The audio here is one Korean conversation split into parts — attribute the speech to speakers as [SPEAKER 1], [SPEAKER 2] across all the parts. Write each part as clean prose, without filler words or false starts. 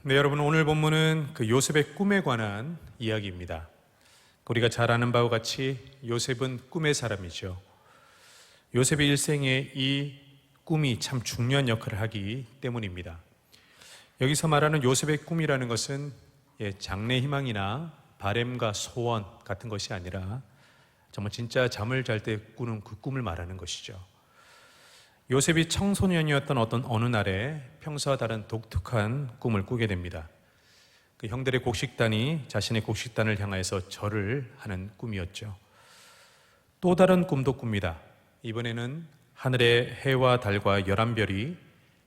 [SPEAKER 1] 네, 여러분, 오늘 본문은 그 요셉의 꿈에 관한 이야기입니다. 우리가 잘 아는 바와 같이 요셉은 꿈의 사람이죠. 요셉의 일생에 이 꿈이 참 중요한 역할을 하기 때문입니다. 여기서 말하는 요셉의 꿈이라는 것은 장래 희망이나 바램과 소원 같은 것이 아니라 정말 진짜 잠을 잘 때 꾸는 그 꿈을 말하는 것이죠. 요셉이 청소년이었던 어느 날에 평소와 다른 독특한 꿈을 꾸게 됩니다. 그 형들의 곡식단이 자신의 곡식단을 향해서 절을 하는 꿈이었죠. 또 다른 꿈도 꿉니다. 이번에는 하늘의 해와 달과 11별이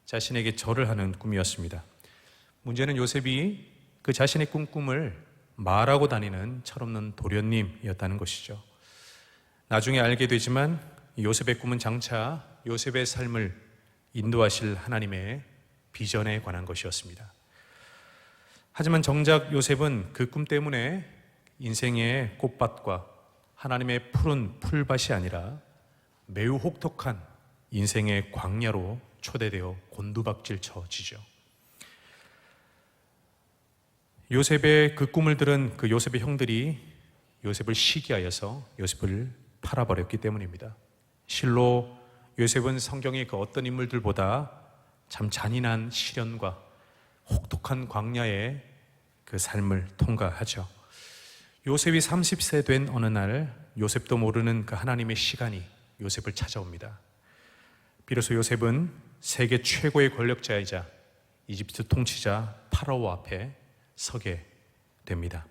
[SPEAKER 1] 자신에게 절을 하는 꿈이었습니다. 문제는 요셉이 그 자신의 꿈을 말하고 다니는 철없는 도련님이었다는 것이죠. 나중에 알게 되지만 요셉의 꿈은 장차 요셉의 삶을 인도하실 하나님의 비전에 관한 것이었습니다. 하지만 정작 요셉은 그 꿈 때문에 인생의 꽃밭과 하나님의 푸른 풀밭이 아니라 매우 혹독한 인생의 광야로 초대되어 곤두박질 쳐지죠. 요셉의 그 꿈을 들은 그 요셉의 형들이 요셉을 시기하여서 요셉을 팔아버렸기 때문입니다. 실로 요셉은 성경의 그 어떤 인물들보다 참 잔인한 시련과 혹독한 광야의 그 삶을 통과하죠. 요셉이 30세 된 어느 날 요셉도 모르는 그 하나님의 시간이 요셉을 찾아옵니다. 비로소 요셉은 세계 최고의 권력자이자 이집트 통치자 파라오 앞에 서게 됩니다.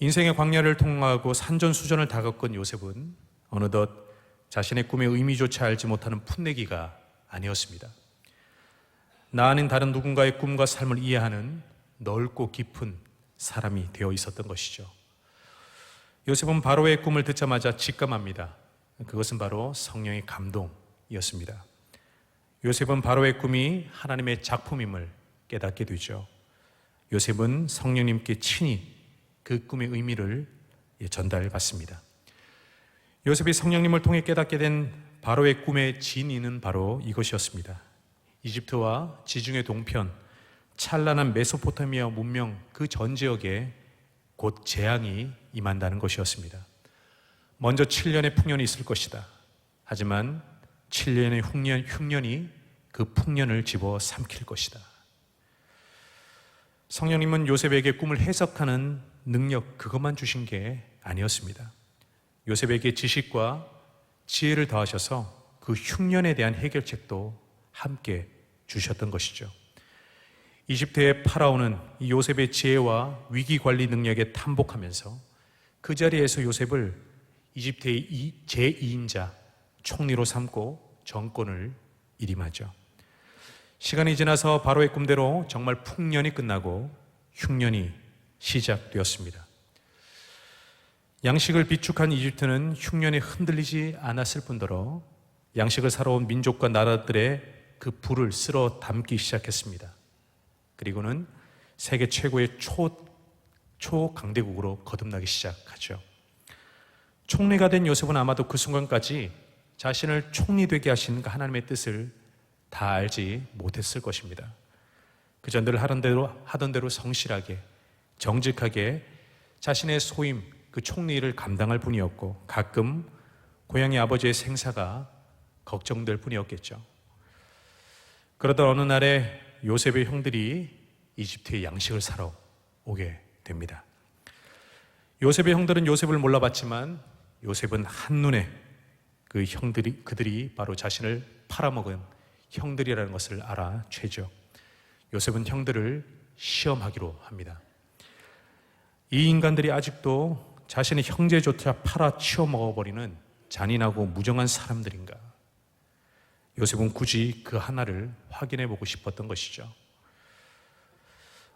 [SPEAKER 1] 인생의 광야를 통과하고 산전수전을 다 겪은 요셉은 어느덧 자신의 꿈의 의미조차 알지 못하는 풋내기가 아니었습니다. 나 아닌 다른 누군가의 꿈과 삶을 이해하는 넓고 깊은 사람이 되어 있었던 것이죠. 요셉은 바로의 꿈을 듣자마자 직감합니다. 그것은 바로 성령의 감동이었습니다. 요셉은 바로의 꿈이 하나님의 작품임을 깨닫게 되죠. 요셉은 성령님께 친히 그 꿈의 의미를 전달받습니다. 요셉이 성령님을 통해 깨닫게 된 바로의 꿈의 진위는 바로 이것이었습니다. 이집트와 지중해 동편, 찬란한 메소포타미아 문명 그 전 지역에 곧 재앙이 임한다는 것이었습니다. 먼저 7년의 풍년이 있을 것이다. 하지만 7년의 흉년이 그 풍년을 집어 삼킬 것이다. 성령님은 요셉에게 꿈을 해석하는 능력 그것만 주신 게 아니었습니다. 요셉에게 지식과 지혜를 더하셔서 그 흉년에 대한 해결책도 함께 주셨던 것이죠. 이집트의 파라오는 이 요셉의 지혜와 위기관리 능력에 탐복하면서 그 자리에서 요셉을 이집트의 제2인자 총리로 삼고 정권을 일임하죠. 시간이 지나서 바로의 꿈대로 정말 풍년이 끝나고 흉년이 시작되었습니다. 양식을 비축한 이집트는 흉년에 흔들리지 않았을 뿐더러 양식을 사러 온 민족과 나라들의 그 불을 쓸어 담기 시작했습니다. 그리고는 세계 최고의 초강대국으로 거듭나기 시작하죠. 총리가 된 요셉은 아마도 그 순간까지 자신을 총리 되게 하신 그 하나님의 뜻을 다 알지 못했을 것입니다. 그저 늘 하던 대로 성실하게 정직하게 자신의 소임 그 총리를 감당할 뿐이었고 가끔 고향의 아버지의 생사가 걱정될 뿐이었겠죠. 그러던 어느 날에 요셉의 형들이 이집트의 양식을 사러 오게 됩니다. 요셉의 형들은 요셉을 몰라봤지만 요셉은 한눈에 그들이 바로 자신을 팔아먹은 형들이라는 것을 알아채죠. 요셉은 형들을 시험하기로 합니다. 이 인간들이 아직도 자신의 형제조차 팔아치워 먹어버리는 잔인하고 무정한 사람들인가? 요셉은 굳이 그 하나를 확인해 보고 싶었던 것이죠.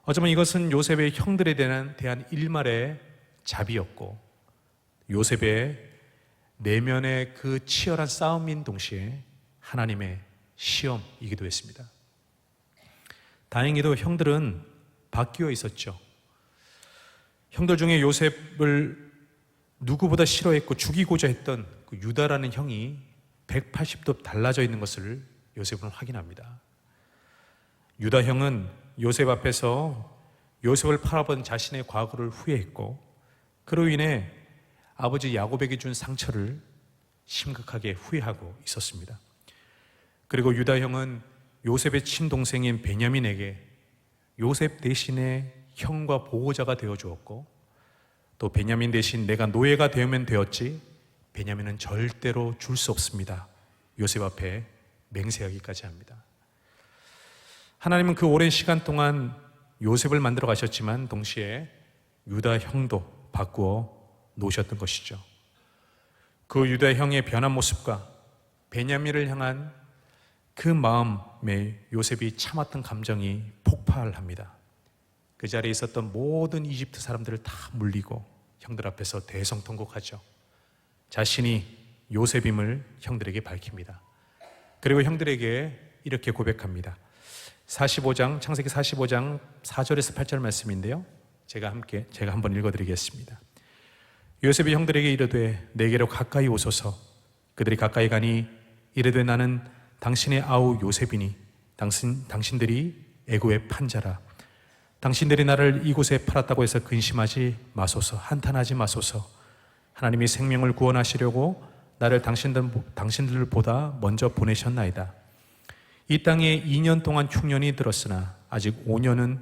[SPEAKER 1] 어쩌면 이것은 요셉의 형들에 대한 일말의 자비였고 요셉의 내면의 그 치열한 싸움인 동시에 하나님의 시험이기도 했습니다. 다행히도 형들은 바뀌어 있었죠. 형들 중에 요셉을 누구보다 싫어했고 죽이고자 했던 그 유다라는 형이 180도 달라져 있는 것을 요셉은 확인합니다. 유다 형은 요셉 앞에서 요셉을 팔아본 자신의 과거를 후회했고, 그로 인해 아버지 야곱에게 준 상처를 심각하게 후회하고 있었습니다. 그리고 유다 형은 요셉의 친동생인 베냐민에게 요셉 대신에 형과 보호자가 되어 주었고, 또 베냐민 대신 내가 노예가 되면 되었지 베냐민은 절대로 줄 수 없습니다, 요셉 앞에 맹세하기까지 합니다. 하나님은 그 오랜 시간 동안 요셉을 만들어 가셨지만 동시에 유다 형도 바꾸어 놓으셨던 것이죠. 그 유다 형의 변한 모습과 베냐민을 향한 그 마음에 요셉이 참았던 감정이 폭발합니다. 그 자리에 있었던 모든 이집트 사람들을 다 물리고 형들 앞에서 대성통곡하죠. 자신이 요셉임을 형들에게 밝힙니다. 그리고 형들에게 이렇게 고백합니다. 창세기 45장 4절에서 8절 말씀인데요, 제가 한번 읽어드리겠습니다. 요셉이 형들에게 이르되 내게로 가까이 오소서. 그들이 가까이 가니 이르되 나는 당신의 아우 요셉이니 당신들이 애굽의 판자라. 당신들이 나를 이곳에 팔았다고 해서 근심하지 마소서. 한탄하지 마소서. 하나님이 생명을 구원하시려고 나를 당신들보다 먼저 보내셨나이다. 이 땅에 2년 동안 흉년이 들었으나 아직 5년은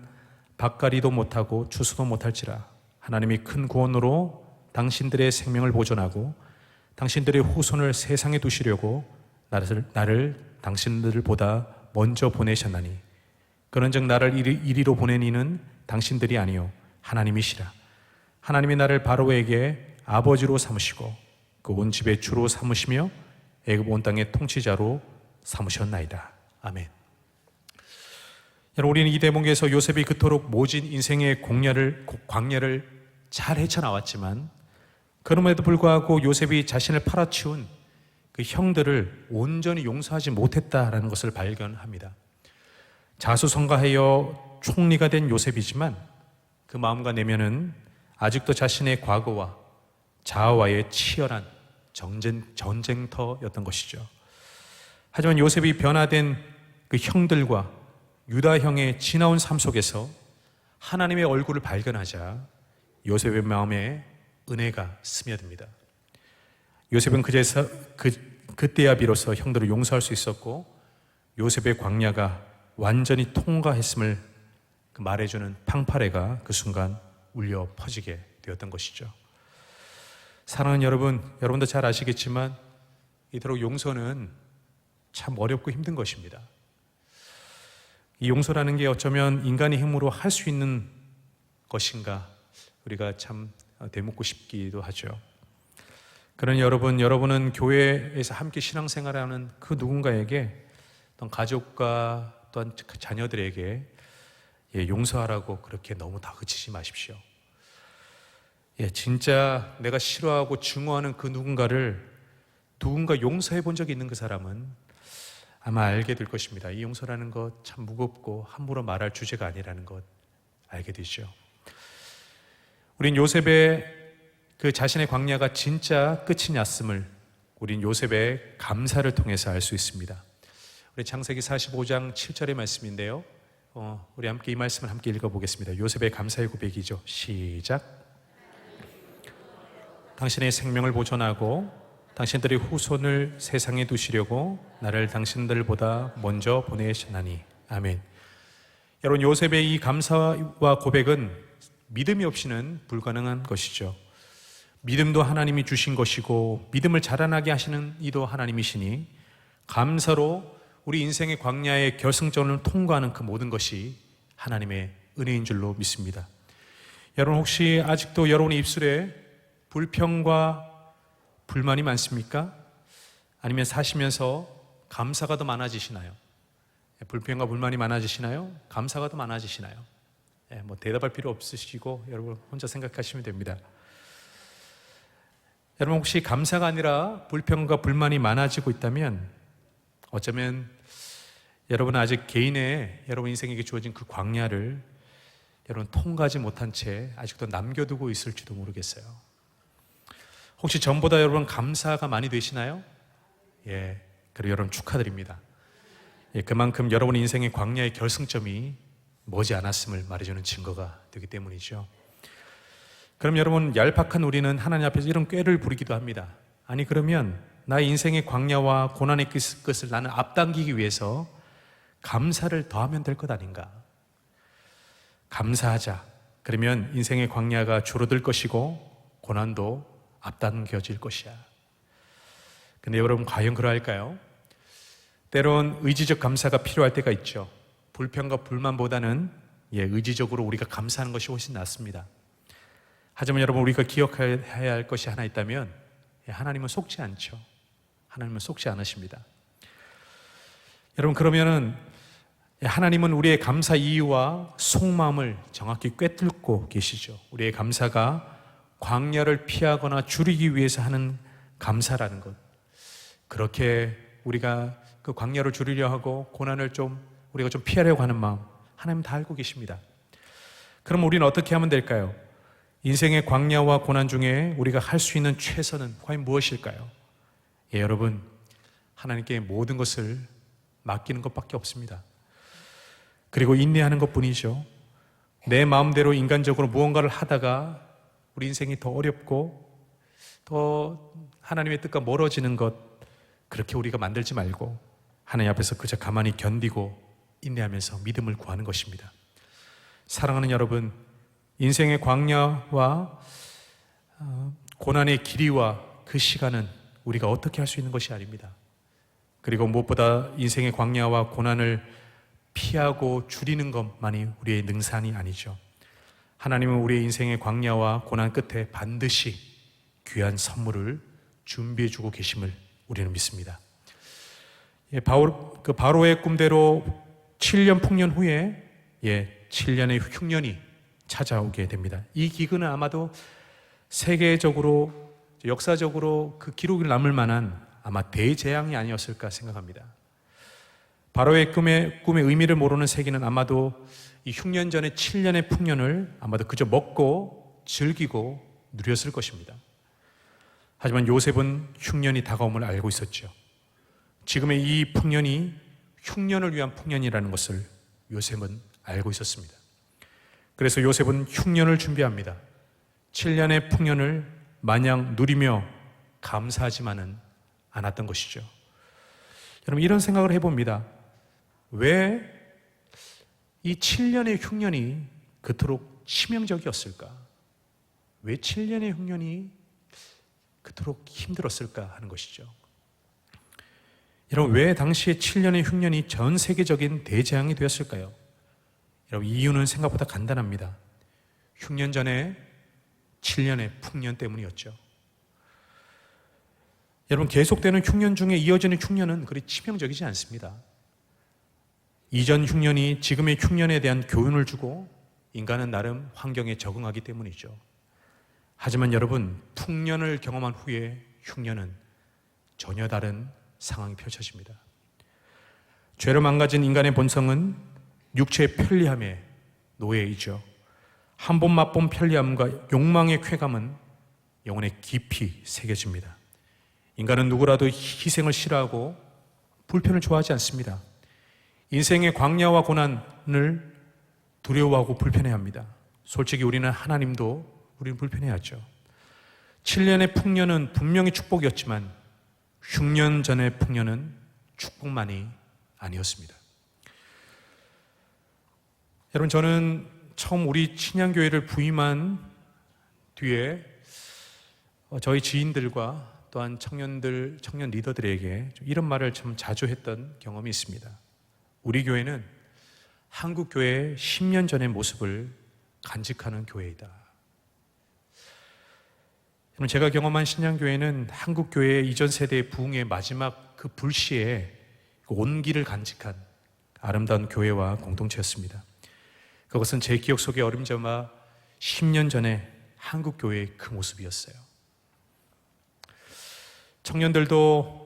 [SPEAKER 1] 밭갈이도 못하고 추수도 못할지라. 하나님이 큰 구원으로 당신들의 생명을 보존하고 당신들의 후손을 세상에 두시려고 나를 당신들보다 먼저 보내셨나니 그런즉 나를 이리로 보낸 이는 당신들이 아니요 하나님이시라. 하나님이 나를 바로에게 아버지로 삼으시고 그 온 집의 주로 삼으시며 애굽 온 땅의 통치자로 삼으셨나이다. 아멘. 여러분, 우리는 이 대목에서 요셉이 그토록 모진 인생의 광야를 잘 헤쳐나왔지만 그럼에도 불구하고 요셉이 자신을 팔아치운 그 형들을 온전히 용서하지 못했다라는 것을 발견합니다. 자수성가하여 총리가 된 요셉이지만 그 마음과 내면은 아직도 자신의 과거와 자아와의 치열한 전쟁터였던 것이죠. 하지만 요셉이 변화된 그 형들과 유다 형의 지나온 삶 속에서 하나님의 얼굴을 발견하자 요셉의 마음에 은혜가 스며듭니다. 요셉은 그때야 비로소 형들을 용서할 수 있었고 요셉의 광야가 완전히 통과했음을 말해주는 팡파레가 그 순간 울려 퍼지게 되었던 것이죠. 사랑하는 여러분, 여러분도 잘 아시겠지만 이토록 용서는 참 어렵고 힘든 것입니다. 이 용서라는 게 어쩌면 인간의 힘으로 할 수 있는 것인가 우리가 참 되묻고 싶기도 하죠. 그러니 여러분은 교회에서 함께 신앙생활하는 그 누군가에게 또한 가족과 또한 자녀들에게 용서하라고 그렇게 너무 다그치지 마십시오. 진짜 내가 싫어하고 증오하는 그 누군가 용서해 본 적이 있는 그 사람은 아마 알게 될 것입니다. 이 용서라는 것 참 무겁고 함부로 말할 주제가 아니라는 것 알게 되죠. 우린 요셉의 그 자신의 광야가 진짜 끝이 났음을 우린 요셉의 감사를 통해서 알 수 있습니다. 우리 창세기 45장 7절의 말씀인데요, 우리 함께 이 말씀을 함께 읽어보겠습니다. 요셉의 감사의 고백이죠. 시작. 당신의 생명을 보존하고 당신들의 후손을 세상에 두시려고 나를 당신들보다 먼저 보내셨나니. 아멘. 여러분, 요셉의 이 감사와 고백은 믿음이 없이는 불가능한 것이죠. 믿음도 하나님이 주신 것이고 믿음을 자라나게 하시는 이도 하나님이시니 감사로 우리 인생의 광야의 결승점을 통과하는 그 모든 것이 하나님의 은혜인 줄로 믿습니다. 여러분, 혹시 아직도 여러분의 입술에 불평과 불만이 많습니까? 아니면 사시면서 감사가 더 많아지시나요? 불평과 불만이 많아지시나요? 감사가 더 많아지시나요? 대답할 필요 없으시고 여러분 혼자 생각하시면 됩니다. 여러분, 혹시 감사가 아니라 불평과 불만이 많아지고 있다면 어쩌면 여러분은 아직 여러분 인생에게 주어진 그 광야를 여러분 통과하지 못한 채 아직도 남겨두고 있을지도 모르겠어요. 혹시 전보다 여러분 감사가 많이 되시나요? 그리고 여러분 축하드립니다. 그만큼 여러분 인생의 광야의 결승점이 머지 않았음을 말해주는 증거가 되기 때문이죠. 그럼 여러분, 얄팍한 우리는 하나님 앞에서 이런 꾀를 부리기도 합니다. 아니, 그러면 나의 인생의 광야와 고난의 끝을 나는 앞당기기 위해서 감사를 더하면 될 것 아닌가? 감사하자. 그러면 인생의 광야가 줄어들 것이고 고난도 앞당겨질 것이야. 근데 여러분, 과연 그러할까요? 때론 의지적 감사가 필요할 때가 있죠. 불평과 불만보다는 의지적으로 우리가 감사하는 것이 훨씬 낫습니다. 하지만 여러분, 우리가 기억해야 할 것이 하나 있다면 하나님은 속지 않죠. 하나님은 속지 않으십니다. 여러분, 그러면은 하나님은 우리의 감사 이유와 속마음을 정확히 꿰뚫고 계시죠. 우리의 감사가 광야를 피하거나 줄이기 위해서 하는 감사라는 것, 그렇게 우리가 그 광야를 줄이려 하고 고난을 우리가 좀 피하려고 하는 마음, 하나님 다 알고 계십니다. 그럼 우리는 어떻게 하면 될까요? 인생의 광야와 고난 중에 우리가 할 수 있는 최선은 과연 무엇일까요? 여러분, 하나님께 모든 것을 맡기는 것밖에 없습니다. 그리고 인내하는 것뿐이죠. 내 마음대로 인간적으로 무언가를 하다가 우리 인생이 더 어렵고 더 하나님의 뜻과 멀어지는 것, 그렇게 우리가 만들지 말고 하나님 앞에서 그저 가만히 견디고 인내하면서 믿음을 구하는 것입니다. 사랑하는 여러분, 인생의 광야와 고난의 길이와 그 시간은 우리가 어떻게 할 수 있는 것이 아닙니다. 그리고 무엇보다 인생의 광야와 고난을 피하고 줄이는 것만이 우리의 능산이 아니죠. 하나님은 우리의 인생의 광야와 고난 끝에 반드시 귀한 선물을 준비해 주고 계심을 우리는 믿습니다. 바로의 꿈대로 7년 풍년 후에 7년의 흉년이 찾아오게 됩니다. 이 기근은 아마도 세계적으로, 역사적으로 그 기록이 남을 만한 아마 대재앙이 아니었을까 생각합니다. 바로의 꿈의 의미를 모르는 세계는 아마도 이 흉년 전에 7년의 풍년을 아마도 그저 먹고 즐기고 누렸을 것입니다. 하지만 요셉은 흉년이 다가옴을 알고 있었죠. 지금의 이 풍년이 흉년을 위한 풍년이라는 것을 요셉은 알고 있었습니다. 그래서 요셉은 흉년을 준비합니다. 7년의 풍년을 마냥 누리며 감사하지만은 않았던 것이죠. 여러분, 이런 생각을 해봅니다. 왜 이 7년의 흉년이 그토록 치명적이었을까? 왜 7년의 흉년이 그토록 힘들었을까 하는 것이죠. 여러분, 왜 당시에 7년의 흉년이 전 세계적인 대재앙이 되었을까요? 여러분, 이유는 생각보다 간단합니다. 흉년 전에 7년의 풍년 때문이었죠. 여러분, 계속되는 흉년 중에 이어지는 흉년은 그리 치명적이지 않습니다. 이전 흉년이 지금의 흉년에 대한 교훈을 주고 인간은 나름 환경에 적응하기 때문이죠. 하지만 여러분, 풍년을 경험한 후에 흉년은 전혀 다른 상황이 펼쳐집니다. 죄로 망가진 인간의 본성은 육체의 편리함에 노예이죠. 한 번 맛본 편리함과 욕망의 쾌감은 영혼에 깊이 새겨집니다. 인간은 누구라도 희생을 싫어하고 불편을 좋아하지 않습니다. 인생의 광야와 고난을 두려워하고 불편해합니다. 솔직히 우리는 불편해하죠. 7년의 풍년은 분명히 축복이었지만 흉년 전의 풍년은 축복만이 아니었습니다. 여러분, 저는 처음 우리 친양교회를 부임한 뒤에 저희 지인들과 또한 청년 리더들에게 이런 말을 참 자주 했던 경험이 있습니다. 우리 교회는 한국 교회의 10년 전의 모습을 간직하는 교회이다. 제가 경험한 신양교회는 한국 교회의 이전 세대의 부흥의 마지막 그 불시에 온기를 간직한 아름다운 교회와 공동체였습니다. 그것은 제 기억 속에 어림잡아 10년 전에 한국 교회의 그 모습이었어요. 청년들도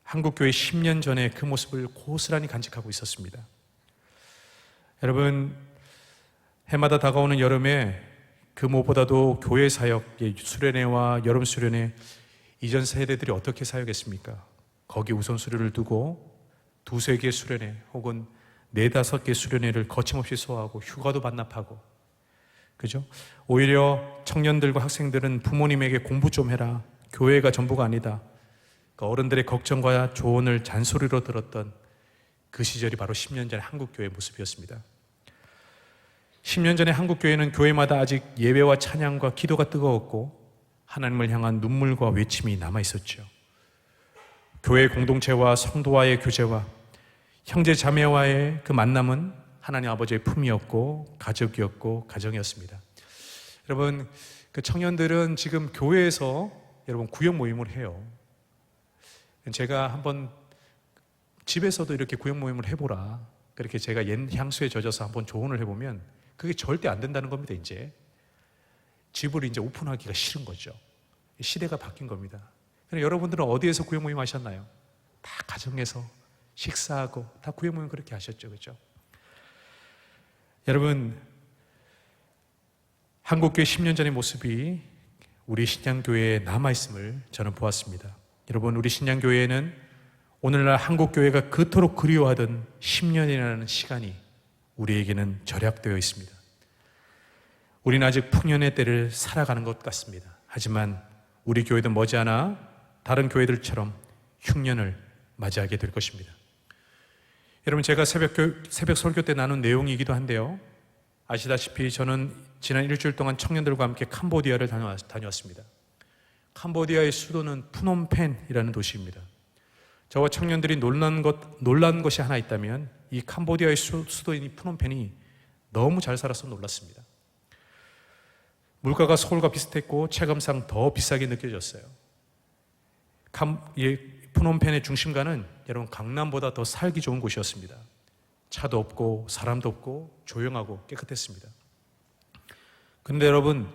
[SPEAKER 1] 한국 교회 10년 전에 그 모습을 고스란히 간직하고 있었습니다. 여러분, 해마다 다가오는 여름에 그 무엇보다도 교회 사역, 수련회와 여름 수련회, 이전 세대들이 어떻게 사역했습니까? 거기 우선순위를 두고 두세 개 수련회 혹은 4-5개 수련회를 거침없이 소화하고 휴가도 반납하고, 그죠? 오히려 청년들과 학생들은 부모님에게 공부 좀 해라, 교회가 전부가 아니다, 그 어른들의 걱정과 조언을 잔소리로 들었던 그 시절이 바로 10년 전의 한국교회의 모습이었습니다. 10년 전에 한국교회는 교회마다 아직 예배와 찬양과 기도가 뜨거웠고 하나님을 향한 눈물과 외침이 남아있었죠. 교회 공동체와 성도와의 교제와 형제 자매와의 그 만남은 하나님 아버지의 품이었고 가족이었고 가정이었습니다. 여러분, 그 청년들은 지금 교회에서 여러분 구역 모임을 해요. 제가 한번 집에서도 이렇게 구역 모임을 해보라, 그렇게 제가 옛 향수에 젖어서 한번 조언을 해보면 그게 절대 안 된다는 겁니다. 이제 집을 이제 오픈하기가 싫은 거죠. 시대가 바뀐 겁니다. 여러분들은 어디에서 구역 모임 하셨나요? 다 가정에서 식사하고 다 구역 모임 그렇게 하셨죠, 그렇죠? 여러분, 한국교회 10년 전의 모습이 우리 신양교회에 남아있음을 저는 보았습니다. 여러분, 우리 신양교회에는 오늘날 한국교회가 그토록 그리워하던 10년이라는 시간이 우리에게는 절약되어 있습니다. 우리는 아직 풍년의 때를 살아가는 것 같습니다. 하지만 우리 교회도 머지않아 다른 교회들처럼 흉년을 맞이하게 될 것입니다. 여러분, 제가 새벽 설교 때 나눈 내용이기도 한데요, 아시다시피 저는 지난 일주일 동안 청년들과 함께 캄보디아를 다녀왔습니다. 캄보디아의 수도는 푸놈펜이라는 도시입니다. 저와 청년들이 놀란 것이 하나 있다면 이 캄보디아의 수도인 푸놈펜이 너무 잘 살아서 놀랐습니다. 물가가 서울과 비슷했고 체감상 더 비싸게 느껴졌어요. 푸놈펜의 중심가는 여러분 강남보다 더 살기 좋은 곳이었습니다. 차도 없고 사람도 없고 조용하고 깨끗했습니다. 그런데 여러분,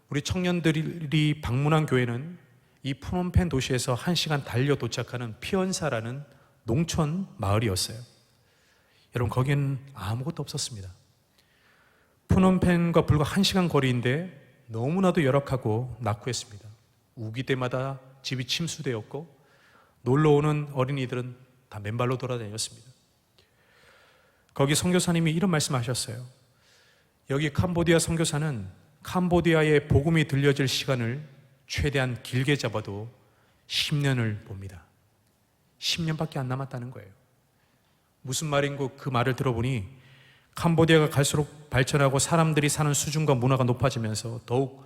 [SPEAKER 1] 우리 청년들이 방문한 교회는 이 푸놈펜 도시에서 1시간 달려 도착하는 피언사라는 농촌 마을이었어요. 여러분, 거기에는 아무것도 없었습니다. 푸놈펜과 불과 1시간 거리인데 너무나도 열악하고 낙후했습니다. 우기 때마다 집이 침수되었고 놀러오는 어린이들은 다 맨발로 돌아다녔습니다. 거기 선교사님이 이런 말씀하셨어요. 여기 캄보디아 선교사는 캄보디아의 복음이 들려질 시간을 최대한 길게 잡아도 10년을 봅니다. 10년밖에 안 남았다는 거예요. 무슨 말인고 그 말을 들어보니 캄보디아가 갈수록 발전하고 사람들이 사는 수준과 문화가 높아지면서 더욱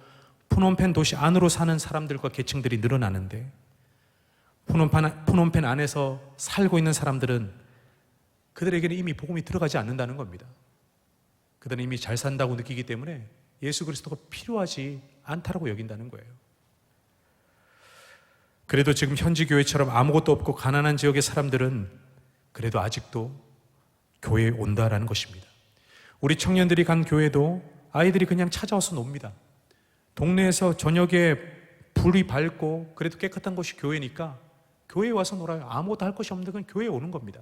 [SPEAKER 1] 푸놈펜 도시 안으로 사는 사람들과 계층들이 늘어나는데 푸놈펜 안에서 살고 있는 사람들은 그들에게는 이미 복음이 들어가지 않는다는 겁니다. 그들은 이미 잘 산다고 느끼기 때문에 예수 그리스도가 필요하지 않다라고 여긴다는 거예요. 그래도 지금 현지 교회처럼 아무것도 없고 가난한 지역의 사람들은 그래도 아직도 교회에 온다라는 것입니다. 우리 청년들이 간 교회도 아이들이 그냥 찾아와서 놉니다. 동네에서 저녁에 불이 밝고 그래도 깨끗한 곳이 교회니까 교회에 와서 놀아요. 아무것도 할 것이 없는데 그냥 교회에 오는 겁니다.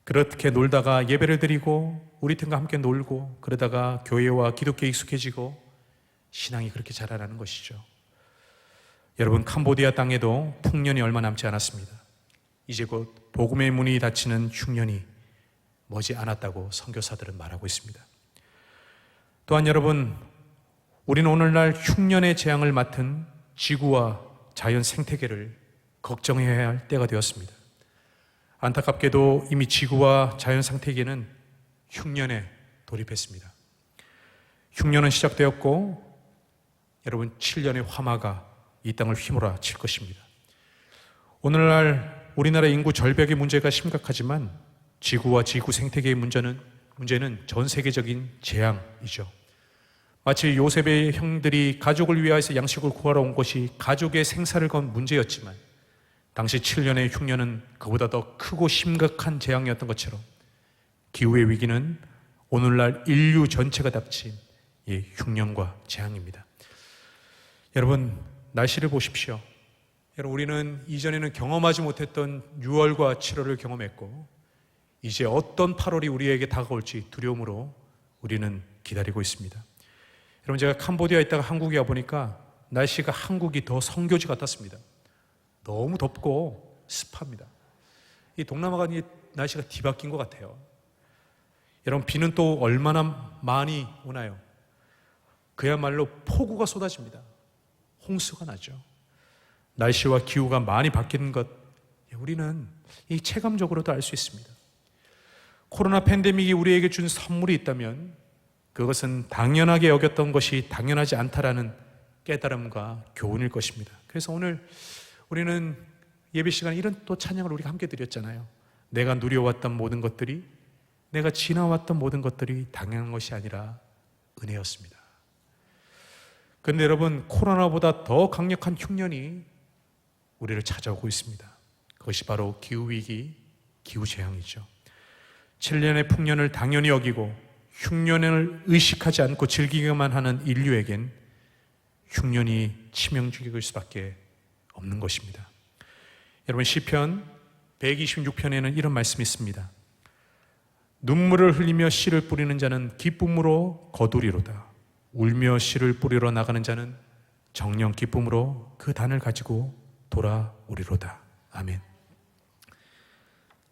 [SPEAKER 1] 그렇게 놀다가 예배를 드리고 우리 팀과 함께 놀고 그러다가 교회와 기독교에 익숙해지고 신앙이 그렇게 자라나는 것이죠. 여러분, 캄보디아 땅에도 풍년이 얼마 남지 않았습니다. 이제 곧 복음의 문이 닫히는 흉년이 머지 않았다고 선교사들은 말하고 있습니다. 또한 여러분, 우리는 오늘날 흉년의 재앙을 맡은 지구와 자연 생태계를 걱정해야 할 때가 되었습니다. 안타깝게도 이미 지구와 자연 생태계는 흉년에 돌입했습니다. 흉년은 시작되었고 여러분, 7년의 화마가 이 땅을 휘몰아칠 것입니다. 오늘날 우리나라 인구 절벽의 문제가 심각하지만 지구와 지구 생태계의 문제는 전 세계적인 재앙이죠. 마치 요셉의 형들이 가족을 위하여서 양식을 구하러 온 것이 가족의 생사를 건 문제였지만 당시 7년의 흉년은 그보다 더 크고 심각한 재앙이었던 것처럼 기후의 위기는 오늘날 인류 전체가 닥친 흉년과 재앙입니다. 여러분, 날씨를 보십시오. 여러분, 우리는 이전에는 경험하지 못했던 6월과 7월을 경험했고 이제 어떤 8월이 우리에게 다가올지 두려움으로 우리는 기다리고 있습니다. 여러분, 제가 캄보디아에 있다가 한국에 와보니까 날씨가 한국이 더 성교지 같았습니다. 너무 덥고 습합니다. 이 동남아가 날씨가 뒤바뀐 것 같아요. 여러분, 비는 또 얼마나 많이 오나요? 그야말로 폭우가 쏟아집니다. 홍수가 나죠. 날씨와 기후가 많이 바뀌는 것, 우리는 이 체감적으로도 알 수 있습니다. 코로나 팬데믹이 우리에게 준 선물이 있다면 그것은 당연하게 여겼던 것이 당연하지 않다라는 깨달음과 교훈일 것입니다. 그래서 오늘 우리는 예배 시간에 이런 또 찬양을 우리가 함께 드렸잖아요. 내가 누려왔던 모든 것들이, 내가 지나왔던 모든 것들이 당연한 것이 아니라 은혜였습니다. 그런데 여러분, 코로나보다 더 강력한 흉년이 우리를 찾아오고 있습니다. 그것이 바로 기후위기, 기후재앙이죠. 7년의 풍년을 당연히 여기고 흉년을 의식하지 않고 즐기기만 하는 인류에겐 흉년이 치명적일 수밖에 없는 것입니다. 여러분, 시편 126편에는 이런 말씀이 있습니다. 눈물을 흘리며 씨를 뿌리는 자는 기쁨으로 거두리로다. 울며 씨를 뿌리러 나가는 자는 정령 기쁨으로 그 단을 가지고 돌아오리로다. 아멘.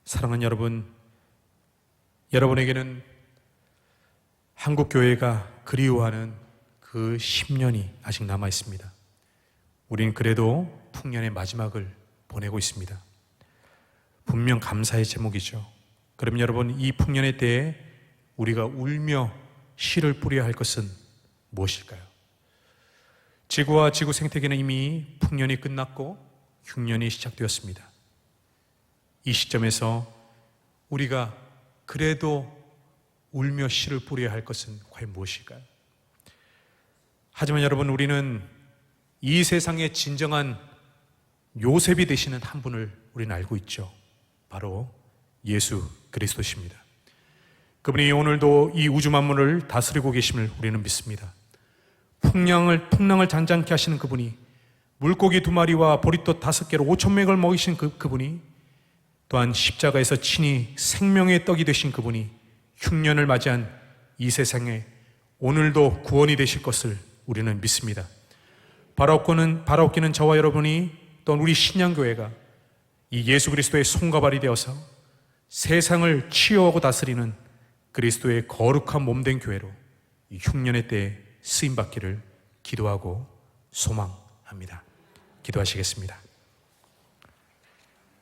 [SPEAKER 1] 사랑하는 여러분, 여러분에게는 한국교회가 그리워하는 그 10년이 아직 남아 있습니다. 우린 그래도 풍년의 마지막을 보내고 있습니다. 분명 감사의 제목이죠. 그럼 여러분, 이 풍년의 때에 우리가 울며 씨를 뿌려야 할 것은 무엇일까요? 지구와 지구 생태계는 이미 풍년이 끝났고 흉년이 시작되었습니다. 이 시점에서 우리가 그래도 울며 씨를 뿌려야 할 것은 과연 무엇일까요? 하지만 여러분, 우리는 이 세상의 진정한 요셉이 되시는 한 분을 우리는 알고 있죠. 바로 예수 그리스도십니다. 그분이 오늘도 이 우주 만물을 다스리고 계심을 우리는 믿습니다. 풍랑을 잔잔케 하시는 그분이, 물고기 2마리와 보리떡 5개로 5,000명을 먹이신 그분이, 또한 십자가에서 친히 생명의 떡이 되신 그분이 흉년을 맞이한 이 세상에 오늘도 구원이 되실 것을 우리는 믿습니다. 바라옵기는 저와 여러분이, 또 우리 신양교회가 이 예수 그리스도의 손과 발이 되어서 세상을 치유하고 다스리는 그리스도의 거룩한 몸된 교회로 이 흉년의 때에 쓰임받기를 기도하고 소망합니다. 기도하시겠습니다.